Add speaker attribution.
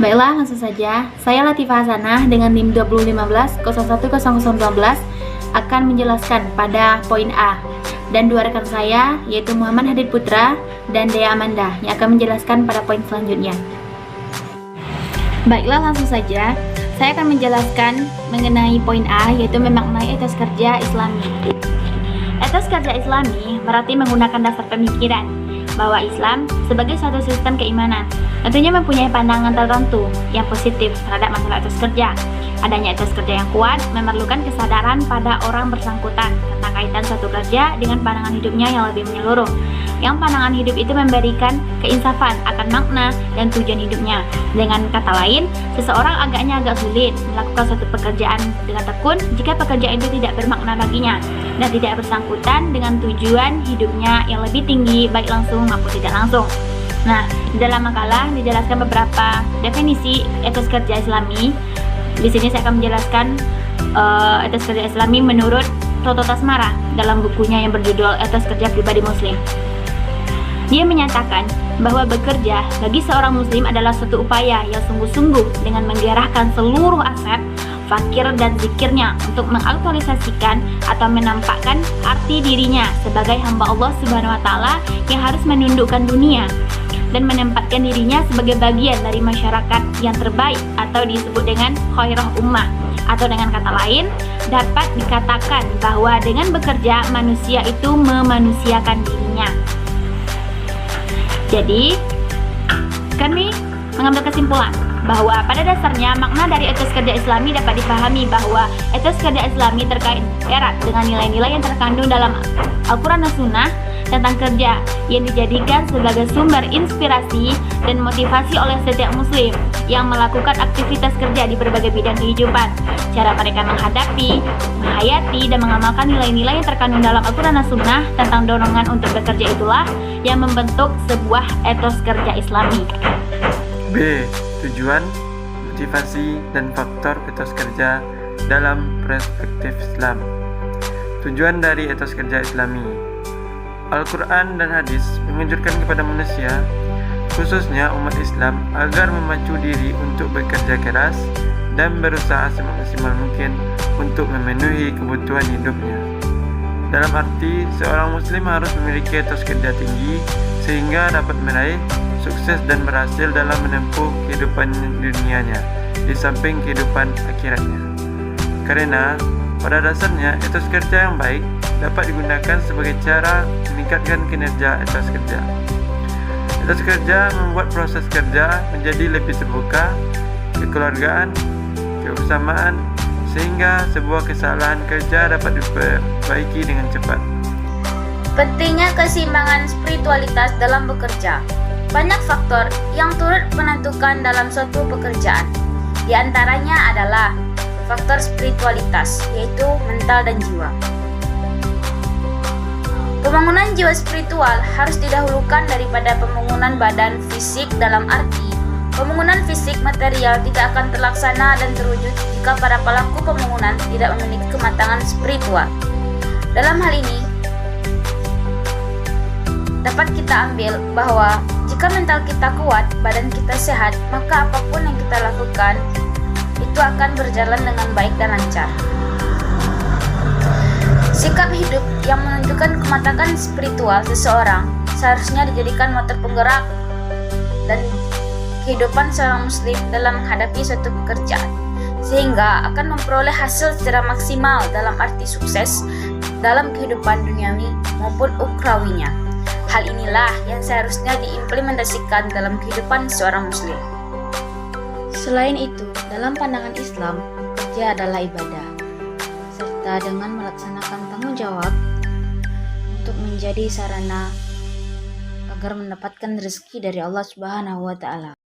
Speaker 1: Baiklah, langsung saja. Saya Latifah Hasanah dengan NIM 2015-010012 akan menjelaskan pada poin A. Dan dua rekan saya, yaitu Muhammad Hadid Putra dan Dea Amanda, yang akan menjelaskan pada poin selanjutnya. Baiklah, langsung saja. Saya akan menjelaskan mengenai poin A, yaitu memaknai etos kerja Islami. Etos kerja Islami berarti menggunakan dasar pemikiran bahwa Islam sebagai suatu sistem keimanan tentunya mempunyai pandangan tertentu yang positif terhadap masalah etos kerja. Adanya etos kerja yang kuat memerlukan kesadaran pada orang bersangkutan tentang kaitan suatu kerja dengan pandangan hidupnya yang lebih menyeluruh. Yang pandangan hidup itu memberikan keinsafan akan makna dan tujuan hidupnya. Dengan kata lain, seseorang agaknya agak sulit melakukan suatu pekerjaan dengan tekun jika pekerjaan itu tidak bermakna baginya dan tidak bersangkutan dengan tujuan hidupnya yang lebih tinggi baik langsung maupun tidak langsung. Nah, di dalam makalah dijelaskan beberapa definisi etos kerja Islami. Di sini saya akan menjelaskan etos kerja Islami menurut Toto Tasmara dalam bukunya yang berjudul Etos Kerja Pribadi Muslim. Dia menyatakan bahwa bekerja bagi seorang muslim adalah suatu upaya yang sungguh-sungguh dengan menggerahkan seluruh aset, fakir dan zikirnya untuk mengaktualisasikan atau menampakkan arti dirinya sebagai hamba Allah Subhanahu wa taala yang harus menundukkan dunia dan menempatkan dirinya sebagai bagian dari masyarakat yang terbaik atau disebut dengan khairah ummah. Atau dengan kata lain, dapat dikatakan bahwa dengan bekerja manusia itu memanusiakan dirinya. Jadi, kami mengambil kesimpulan bahwa pada dasarnya makna dari etos kerja Islami dapat dipahami bahwa etos kerja Islami terkait erat dengan nilai-nilai yang terkandung dalam Al-Quran dan Sunnah tentang kerja yang dijadikan sebagai sumber inspirasi dan motivasi oleh setiap muslim yang melakukan aktivitas kerja di berbagai bidang kehidupan. Cara mereka menghadapi, menghayati, dan mengamalkan nilai-nilai yang terkandung dalam Al-Quran dan Sunnah tentang dorongan untuk bekerja itulah yang membentuk sebuah etos kerja Islami.
Speaker 2: B. Tujuan, motivasi, dan faktor etos kerja dalam perspektif Islam. Tujuan dari etos kerja Islami. Al-Quran dan hadis menganjurkan kepada manusia, khususnya umat Islam, agar memacu diri untuk bekerja keras dan berusaha semaksimal mungkin untuk memenuhi kebutuhan hidupnya. Dalam arti, seorang muslim harus memiliki etos kerja tinggi sehingga dapat meraih sukses dan berhasil dalam menempuh kehidupan dunianya di samping kehidupan akhiratnya. Karena pada dasarnya etos kerja yang baik dapat digunakan sebagai cara meningkatkan kinerja etos kerja. Etos kerja membuat proses kerja menjadi lebih terbuka, kekeluargaan, kebersamaan, sehingga sebuah kesalahan kerja dapat diperbaiki dengan cepat.
Speaker 3: Pentingnya keseimbangan spiritualitas dalam bekerja. Banyak faktor yang turut menentukan dalam suatu pekerjaan. Di antaranya adalah faktor spiritualitas, yaitu mental dan jiwa. Pembangunan jiwa spiritual harus didahulukan daripada pembangunan badan fisik, dalam arti pembangunan fisik material tidak akan terlaksana dan terwujud jika para pelaku pembangunan tidak memiliki kematangan spiritual. Dalam hal ini, dapat kita ambil bahwa jika mental kita kuat, badan kita sehat, maka apapun yang kita lakukan itu akan berjalan dengan baik dan lancar. Sikap hidup yang menunjukkan kematangan spiritual seseorang seharusnya dijadikan motor penggerak dan kehidupan seorang muslim dalam menghadapi suatu pekerjaan, sehingga akan memperoleh hasil secara maksimal dalam arti sukses dalam kehidupan duniawi maupun ukhrawinya. Hal inilah yang seharusnya diimplementasikan dalam kehidupan seorang muslim.
Speaker 4: Selain itu, dalam pandangan Islam, kerja adalah ibadah, serta dengan melaksanakan tanggung jawab untuk menjadi sarana agar mendapatkan rezeki dari Allah Subhanahu wa taala.